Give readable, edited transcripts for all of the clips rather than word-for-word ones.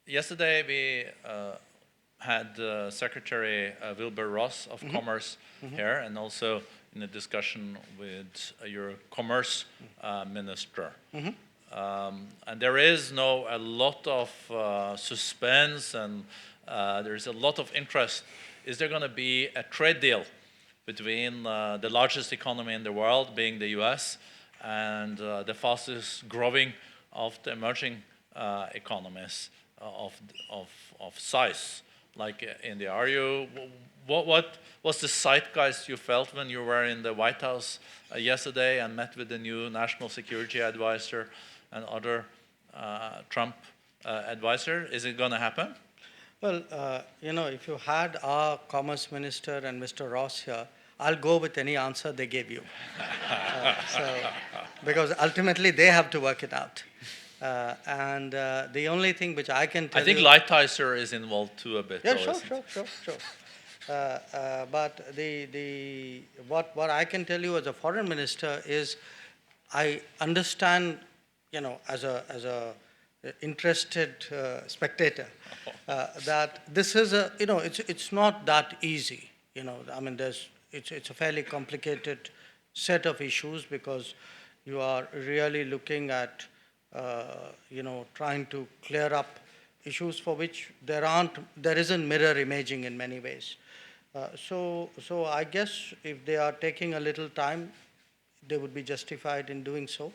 yesterday we had Secretary Wilbur Ross of Commerce here, and also in a discussion with your Commerce Minister. And there is a lot of suspense, and there's a lot of interest. Is there going to be a trade deal between the largest economy in the world, being the US, and the fastest growing of the emerging economies of size, like India? What was the zeitgeist you felt when you were in the White House yesterday and met with the new National Security Advisor and other Trump advisor? Is it going to happen? Well, if you had our Commerce Minister and Mr. Ross here, I'll go with any answer they gave you. Because ultimately they have to work it out. And the only thing which I can tell you... I think Lighthizer is involved too a bit. Yeah, sure. But what I can tell you as a foreign minister is I understand, as a interested spectator, that this is it's not that easy. It's a fairly complicated set of issues, because you are really looking at trying to clear up issues for which there isn't mirror imaging in many ways. So I guess if they are taking a little time, they would be justified in doing so.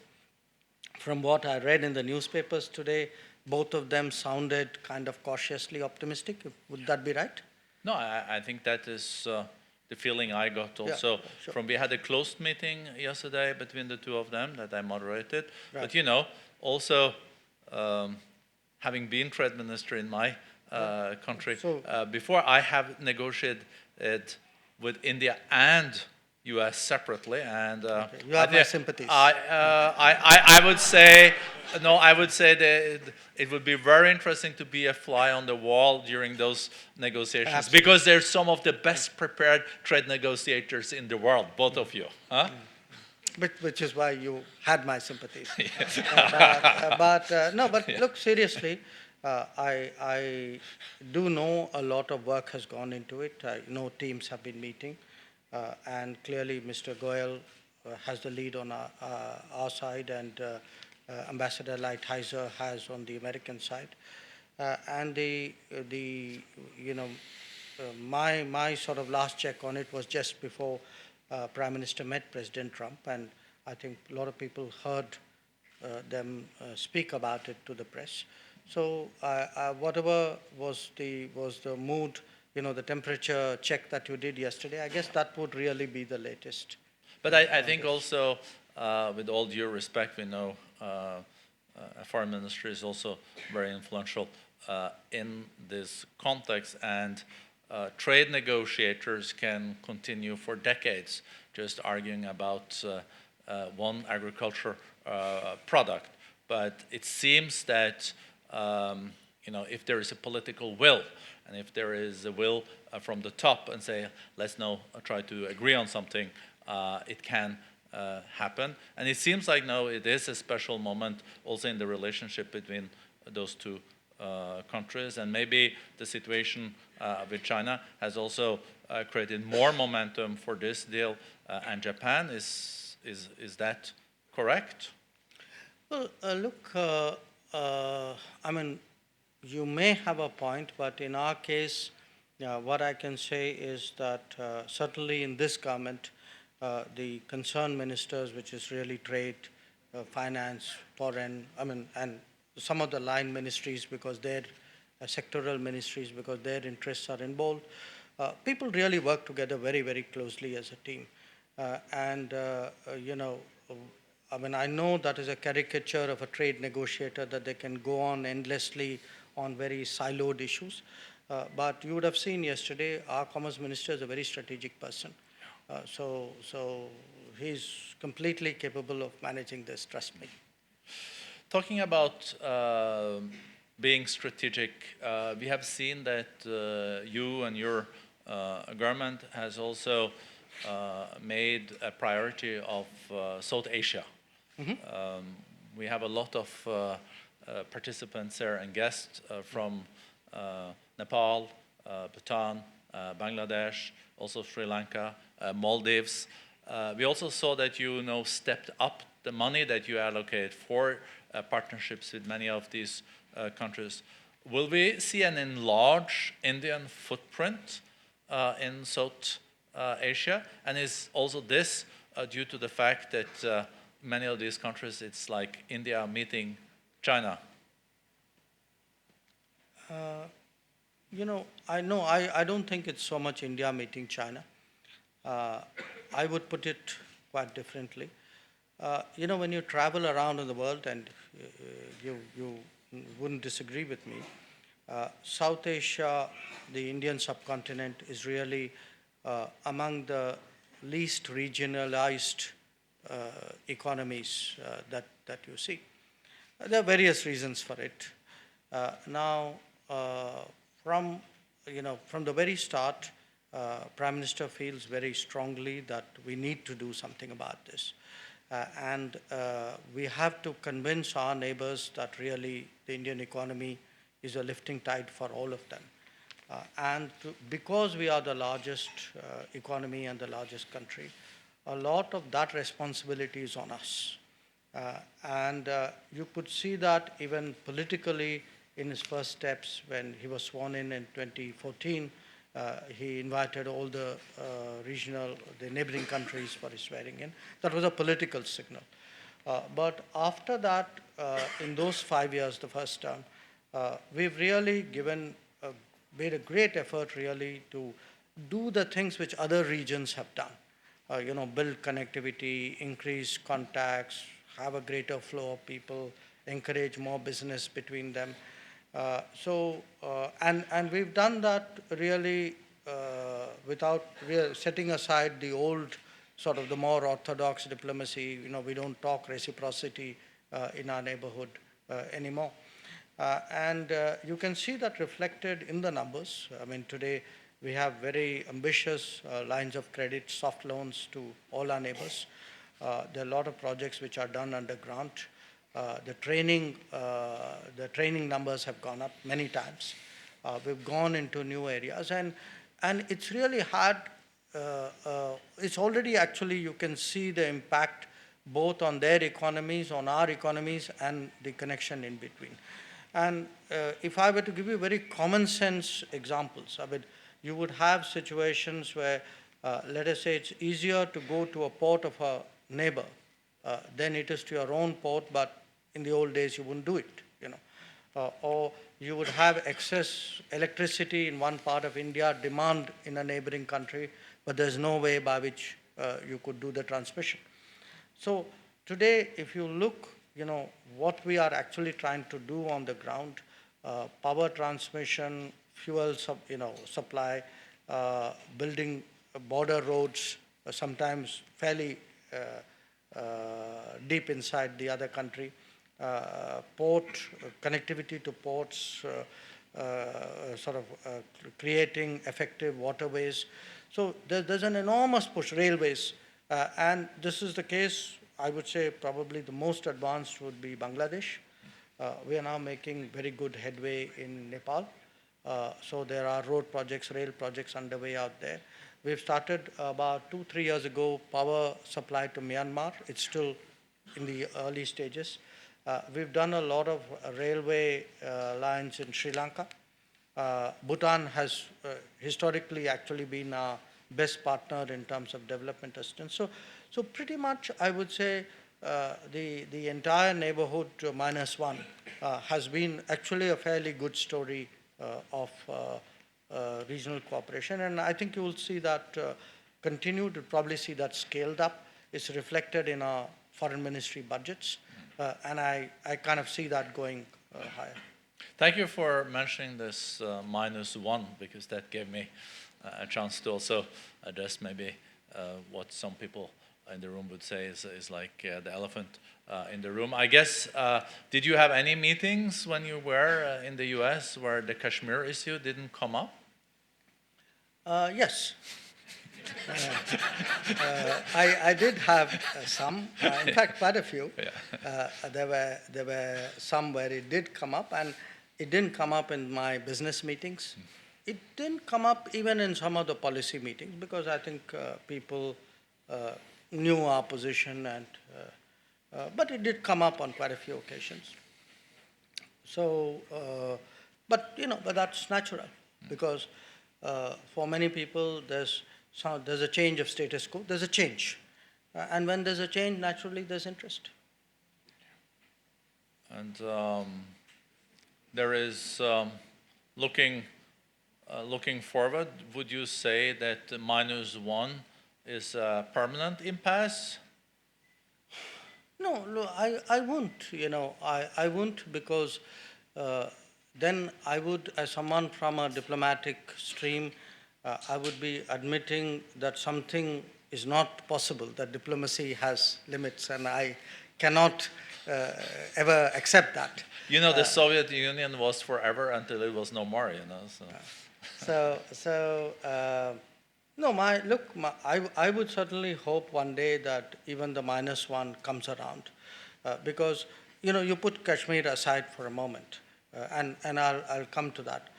From what I read in the newspapers today, both of them sounded kind of cautiously optimistic. Would that be right? No, I think that is the feeling I got also. Yeah, sure. We had a closed meeting yesterday between the two of them that I moderated. Right. But also having been trade minister in my country, before, I have negotiated it with India and U.S. separately, and you have my sympathies. I would say that it would be very interesting to be a fly on the wall during those negotiations. Absolutely. Because they're some of the best prepared trade negotiators in the world, both of you. Huh? Which is why you had my sympathies. Yes. Look, seriously, I do know a lot of work has gone into it. I know teams have been meeting. And clearly, Mr. Goyal has the lead on our side, and Ambassador Lighthizer has on the American side. And my sort of last check on it was just before Prime Minister met President Trump, and I think a lot of people heard them speak about it to the press. So whatever was the mood, the temperature check that you did yesterday, I guess that would really be the latest. But I think also, with all due respect, we know a foreign minister is also very influential in this context, and trade negotiators can continue for decades just arguing about one agriculture product. But it seems that if there is a political will, and if there is a will from the top and say, let's now try to agree on something, it can happen. And it seems like now it is a special moment also in the relationship between those two countries. And maybe the situation with China has also created more momentum for this deal and Japan. Is that correct? Well, look, you may have a point, but in our case, what I can say is that certainly in this government, the concerned ministers, which is really trade, finance, foreign, and some of the line ministries, because they're sectoral ministries, because their interests are involved, people really work together very, very closely as a team. I know that is a caricature of a trade negotiator, that they can go on endlessly on very siloed issues. But you would have seen yesterday, our Commerce Minister is a very strategic person. So he's completely capable of managing this, trust me. Talking about being strategic, we have seen that you and your government has also made a priority of South Asia. Mm-hmm. We have a lot of participants here and guests from Nepal, Bhutan, Bangladesh, also Sri Lanka, Maldives. We also saw that you stepped up the money that you allocate for partnerships with many of these countries. Will we see an enlarged Indian footprint in South Asia? And is also this due to the fact that many of these countries, it's like India meeting China? I don't think it's so much India meeting China. I would put it quite differently. When you travel around in the world, and you wouldn't disagree with me, South Asia, the Indian subcontinent, is really among the least regionalized economies that you see. There are various reasons for it. Now, from the very start, Prime Minister feels very strongly that we need to do something about this. And we have to convince our neighbors that really the Indian economy is a lifting tide for all of them. Because we are the largest economy and the largest country, a lot of that responsibility is on us. You could see that even politically in his first steps when he was sworn in 2014. He invited all the the neighboring countries for his swearing in. That was a political signal. But after that, in those 5 years, the first term, we've really made a great effort really to do the things which other regions have done. Build connectivity, increase contacts, have a greater flow of people, encourage more business between them. And we've done that really without setting aside the old sort of the more orthodox diplomacy. We don't talk reciprocity in our neighborhood anymore. You can see that reflected in the numbers. I mean, today we have very ambitious lines of credit, soft loans to all our neighbors. There are a lot of projects which are done under grant. The training numbers have gone up many times. We've gone into new areas, and it's really hard. It's already actually, you can see the impact both on their economies, on our economies, and the connection in between. And if I were to give you very common sense examples, I mean, you would have situations where, let us say, it's easier to go to a port of a neighbor than it is to your own port, but in the old days you wouldn't do it, or you would have excess electricity in one part of India, demand in a neighboring country, but there's no way by which you could do the transmission. So today, if you look, what we are actually trying to do on the ground, power transmission, fuel supply, building border roads, sometimes fairly deep inside the other country, port connectivity to ports, creating effective waterways. So there's an enormous push, railways, and this is the case. I would say probably the most advanced would be Bangladesh. We are now making very good headway in Nepal. So there are road projects, rail projects underway out there. We've started about 2-3 years ago power supply to Myanmar. It's still in the early stages. We've done a lot of railway lines in Sri Lanka. Bhutan has historically actually been our best partner in terms of development assistance. So pretty much I would say the entire neighborhood minus one has been actually a fairly good story of regional cooperation. And I think you will see that continue to probably see that scaled up. It's reflected in our foreign ministry budgets. And I kind of see that going higher. Thank you for mentioning this -1, because that gave me a chance to also address maybe what some people in the room would say is like the elephant in the room. I guess, did you have any meetings when you were in the US where the Kashmir issue didn't come up? Yes. I did have some, in fact, quite a few. Yeah. There were some where it did come up, and it didn't come up in my business meetings. It didn't come up even in some of the policy meetings because I think people knew our position, but it did come up on quite a few occasions. So, but that's natural because for many people there's a change of status quo. There's a change, and when there's a change, naturally there's interest. And there is looking forward. Would you say that -1 is a permanent impasse? No, I won't. I won't because then I would, as someone from a diplomatic stream, I would be admitting that something is not possible, that diplomacy has limits, and I cannot ever accept that. The Soviet Union was forever until it was no more, No, I would certainly hope one day that even the -1 comes around, because you put Kashmir aside for a moment, and I'll come to that.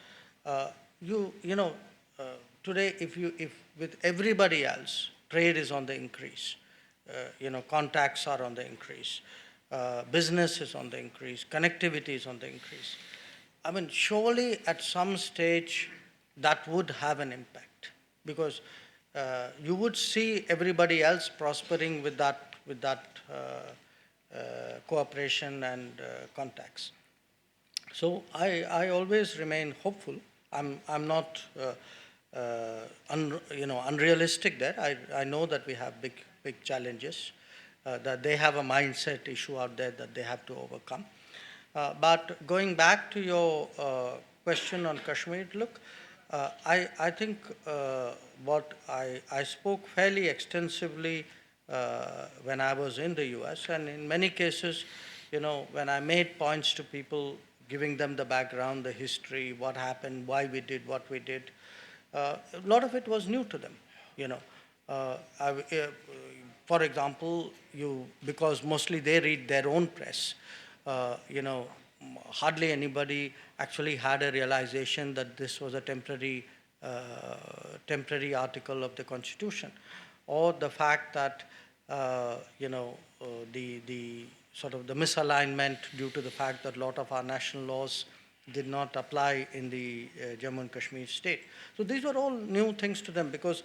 Today, if with everybody else, trade is on the increase, contacts are on the increase, business is on the increase, connectivity is on the increase. I mean, surely at some stage that would have an impact because you would see everybody else prospering with that cooperation and contacts. So I always remain hopeful. I'm not unrealistic there. I know that we have big challenges, that they have a mindset issue out there that they have to overcome. But going back to your question on Kashmir, look, I think what I spoke fairly extensively when I was in the US, and in many cases, when I made points to people, giving them the background, the history, what happened, why we did what we did, a lot of it was new to them. For example, because mostly they read their own press, hardly anybody actually had a realization that this was a temporary article of the Constitution, or the fact that the sort of the misalignment due to the fact that a lot of our national laws did not apply in the Jammu and Kashmir state. So these were all new things to them because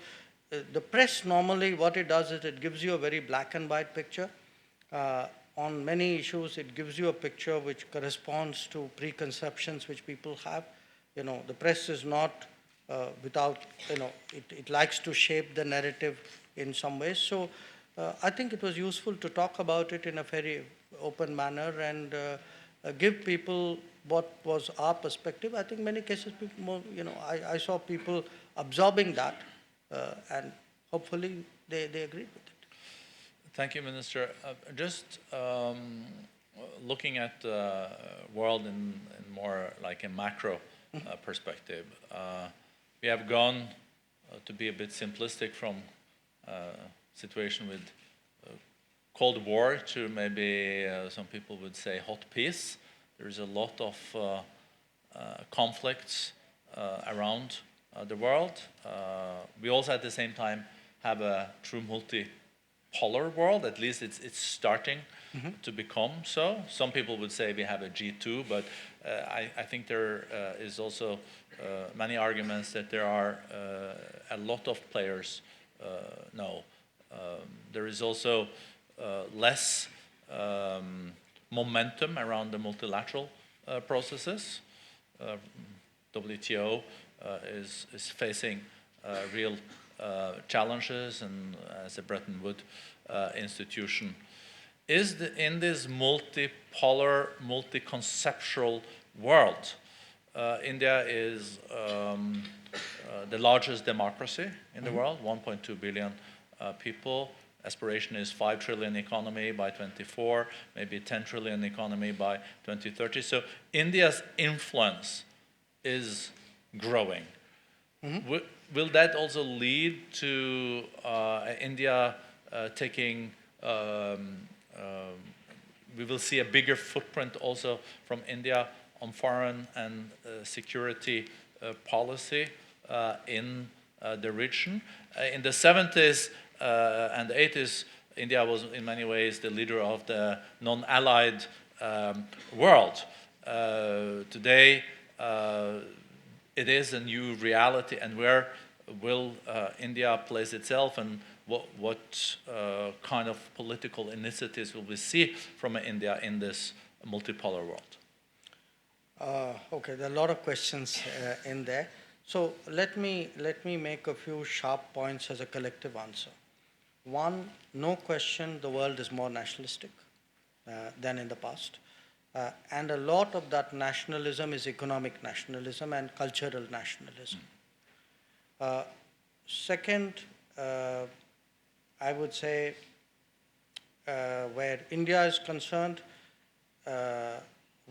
the press normally what it does is it gives you a very black and white picture. On many issues, it gives you a picture which corresponds to preconceptions which people have. The press is not without, it likes to shape the narrative in some ways. So I think it was useful to talk about it in a very open manner and give people what was our perspective. I think many cases, people more, I saw people absorbing that, and hopefully they agreed with it. Thank you, Minister. Just looking at the world in more like a macro perspective, we have gone, to be a bit simplistic, from situation with Cold War to maybe some people would say hot peace. There is a lot of conflicts around the world. We also at the same time have a true multipolar world. At least it's starting to become so. Some people would say we have a G2, but I think there is also many arguments that there are a lot of players now. There is also less momentum around the multilateral processes. WTO is facing real challenges, and as a Bretton Woods institution, in this multipolar, multi-conceptual world, India is the largest democracy in the world, 1.2 billion people. Aspiration is 5 trillion economy by 2024, maybe 10 trillion economy by 2030. So India's influence is growing. will that also lead to India taking, we will see a bigger footprint also from India on foreign and security policy in the region. In the 70s and 80s, India was in many ways the leader of the non-allied world. Today, it is a new reality, and where will India place itself, and what kind of political initiatives will we see from India in this multipolar world? Okay, there are a lot of questions in there. So let me make a few sharp points as a collective answer. One, no question, the world is more nationalistic than in the past. And a lot of that nationalism is economic nationalism and cultural nationalism. Second, I would say where India is concerned,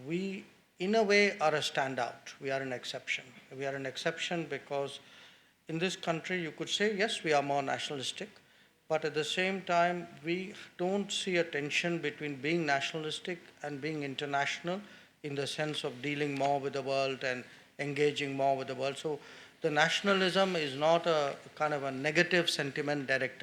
we in a way are a standout. We are an exception. We are an exception because in this country you could say, yes, we are more nationalistic, but at the same time, we don't see a tension between being nationalistic and being international in the sense of dealing more with the world and engaging more with the world. So the nationalism is not a kind of a negative sentiment directed